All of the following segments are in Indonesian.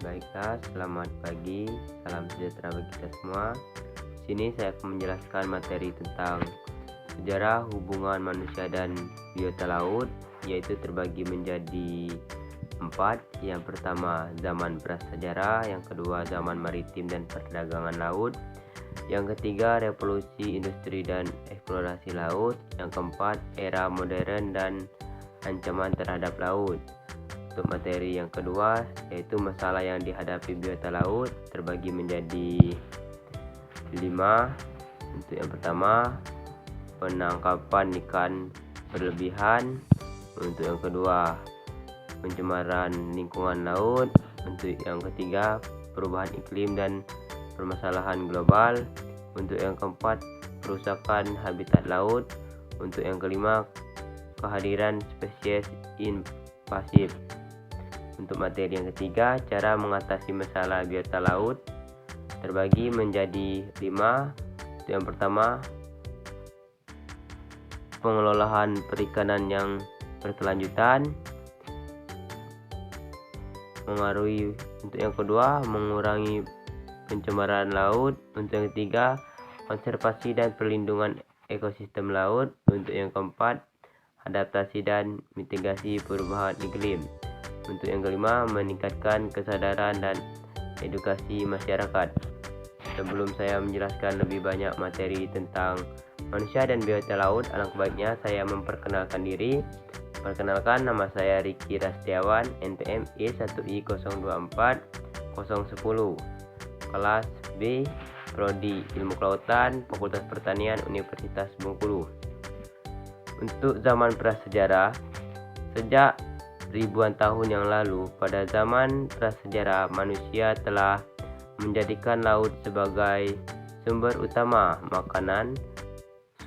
Baiklah, selamat pagi, salam sejahtera bagi kita semua. Di sini saya akan menjelaskan materi tentang sejarah hubungan manusia dan biota laut, yaitu terbagi menjadi 4. Yang pertama, zaman prasejarah. Yang kedua, zaman maritim dan perdagangan laut. Yang ketiga, revolusi industri dan eksplorasi laut. Yang keempat, era modern dan ancaman terhadap laut. Untuk materi yang kedua, yaitu masalah yang dihadapi biota laut, terbagi menjadi 5. Untuk yang pertama, penangkapan ikan berlebihan. Untuk yang kedua, pencemaran lingkungan laut. Untuk yang ketiga, perubahan iklim dan permasalahan global. Untuk yang keempat, perusakan habitat laut. Untuk yang kelima, kehadiran spesies invasif. Untuk materi yang ketiga, cara mengatasi masalah biota laut, terbagi menjadi 5. Untuk yang pertama, pengelolaan perikanan yang berkelanjutan mengaruhi. Untuk yang kedua, mengurangi pencemaran laut. Untuk yang ketiga, konservasi dan perlindungan ekosistem laut. Untuk yang keempat, adaptasi dan mitigasi perubahan iklim. Untuk yang kelima, meningkatkan kesadaran dan edukasi masyarakat. Sebelum saya menjelaskan lebih banyak materi tentang manusia dan biota laut, alangkah baiknya saya memperkenalkan diri. Perkenalkan, nama saya Riki Rastiawan, NPM E1I024010, kelas B, Prodi Ilmu Kelautan, Fakultas Pertanian, Universitas Bengkulu. Untuk zaman prasejarah, sejak ribuan tahun yang lalu, pada zaman prasejarah manusia telah menjadikan laut sebagai sumber utama makanan.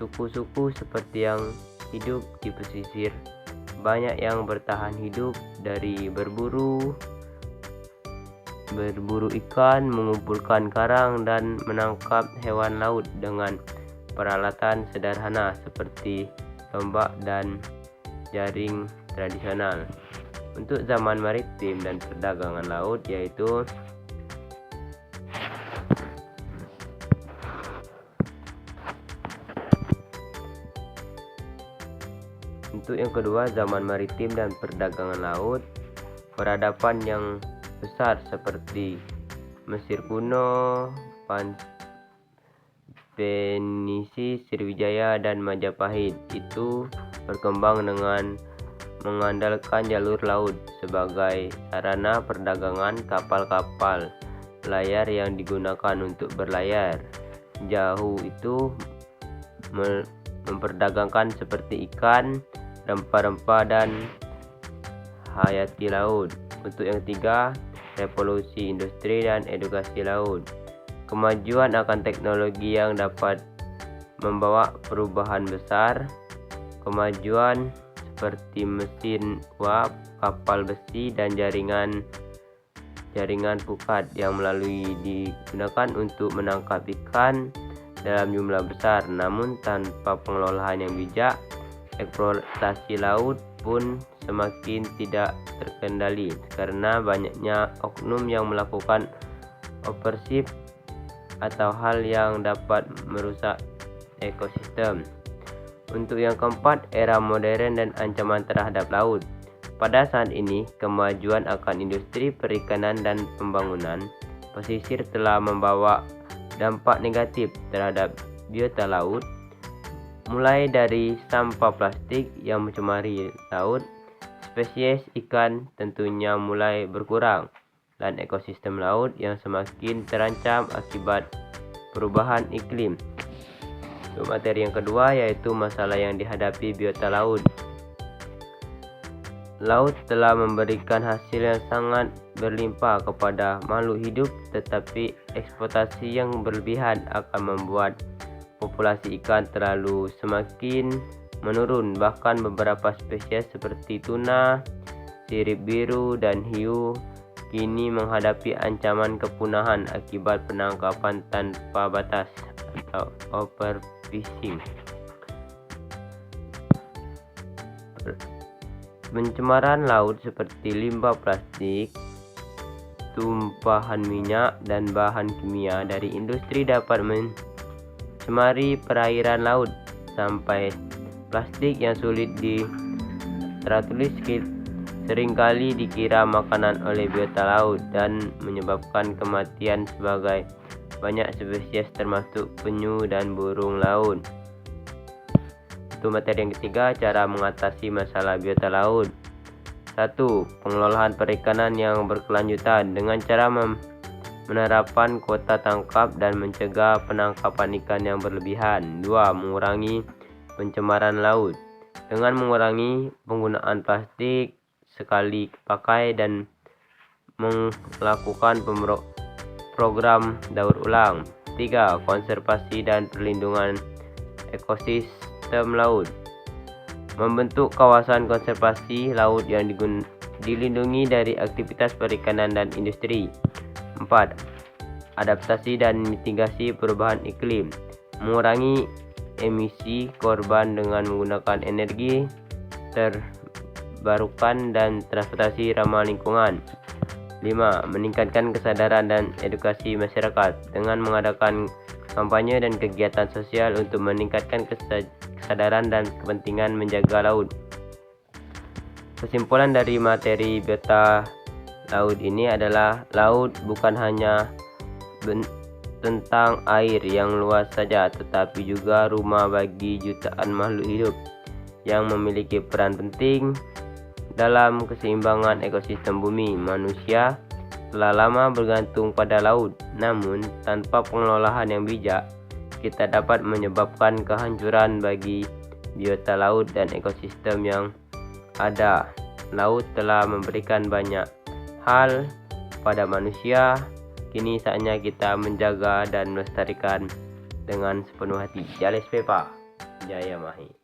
Suku-suku seperti yang hidup di pesisir banyak yang bertahan hidup dari berburu ikan, mengumpulkan karang, dan menangkap hewan laut dengan peralatan sederhana seperti tombak dan jaring tradisional. Untuk zaman maritim dan perdagangan laut, yaitu untuk yang kedua, zaman maritim dan perdagangan laut, peradaban yang besar seperti Mesir kuno, Fenisi, Sriwijaya, dan Majapahit itu berkembang dengan mengandalkan jalur laut sebagai sarana perdagangan. Kapal-kapal layar yang digunakan untuk berlayar jauh itu memperdagangkan seperti ikan, rempah-rempah, dan hayati laut. Untuk yang ketiga, revolusi industri dan edukasi laut. Kemajuan akan teknologi yang dapat membawa perubahan besar. Kemajuan seperti mesin uap, kapal besi, dan jaringan pukat yang melalui digunakan untuk menangkap ikan dalam jumlah besar. Namun tanpa pengelolaan yang bijak, eksploitasi laut pun semakin tidak terkendali karena banyaknya oknum yang melakukan overship atau hal yang dapat merusak ekosistem. Untuk yang keempat, era modern dan ancaman terhadap laut. Pada saat ini, kemajuan akan industri perikanan dan pembangunan pesisir telah membawa dampak negatif terhadap biota laut, mulai dari sampah plastik yang mencemari laut, spesies ikan tentunya mulai berkurang, dan ekosistem laut yang semakin terancam akibat perubahan iklim. Untuk materi yang kedua, yaitu masalah yang dihadapi biota laut. Laut telah memberikan hasil yang sangat berlimpah kepada makhluk hidup, tetapi eksploitasi yang berlebihan akan membuat populasi ikan terlalu semakin menurun. Bahkan beberapa spesies seperti tuna, sirip biru, dan hiu kini menghadapi ancaman kepunahan akibat penangkapan tanpa batas atau overfishing. Pencemaran laut seperti limbah plastik, tumpahan minyak dan bahan kimia dari industri dapat mencemari perairan laut, sampai plastik yang sulit tertulis seringkali dikira makanan oleh biota laut dan menyebabkan kematian sebagai banyak spesies termasuk penyu dan burung laut. Untuk materi yang ketiga, cara mengatasi masalah biota laut. 1. Pengelolaan perikanan yang berkelanjutan dengan cara menerapkan kuota tangkap dan mencegah penangkapan ikan yang berlebihan. 2. Mengurangi pencemaran laut dengan mengurangi penggunaan plastik sekali pakai dan melakukan program daur ulang. 3. Konservasi dan perlindungan ekosistem laut. Membentuk kawasan konservasi laut yang dilindungi dari aktivitas perikanan dan industri. 4. Adaptasi dan mitigasi perubahan iklim. Mengurangi emisi karbon dengan menggunakan energi terbarukan dan transportasi ramah lingkungan. 5. Meningkatkan kesadaran dan edukasi masyarakat dengan mengadakan kampanye dan kegiatan sosial untuk meningkatkan kesadaran dan kepentingan menjaga laut. Kesimpulan dari materi biota laut ini adalah laut bukan hanya tentang air yang luas saja, tetapi juga rumah bagi jutaan makhluk hidup yang memiliki peran penting dalam keseimbangan ekosistem bumi. Manusia telah lama bergantung pada laut, namun tanpa pengelolaan yang bijak, kita dapat menyebabkan kehancuran bagi biota laut dan ekosistem yang ada. Laut telah memberikan banyak hal pada manusia, kini saatnya kita menjaga dan melestarikan dengan sepenuh hati. Jales Pepa, Jaya Mahi.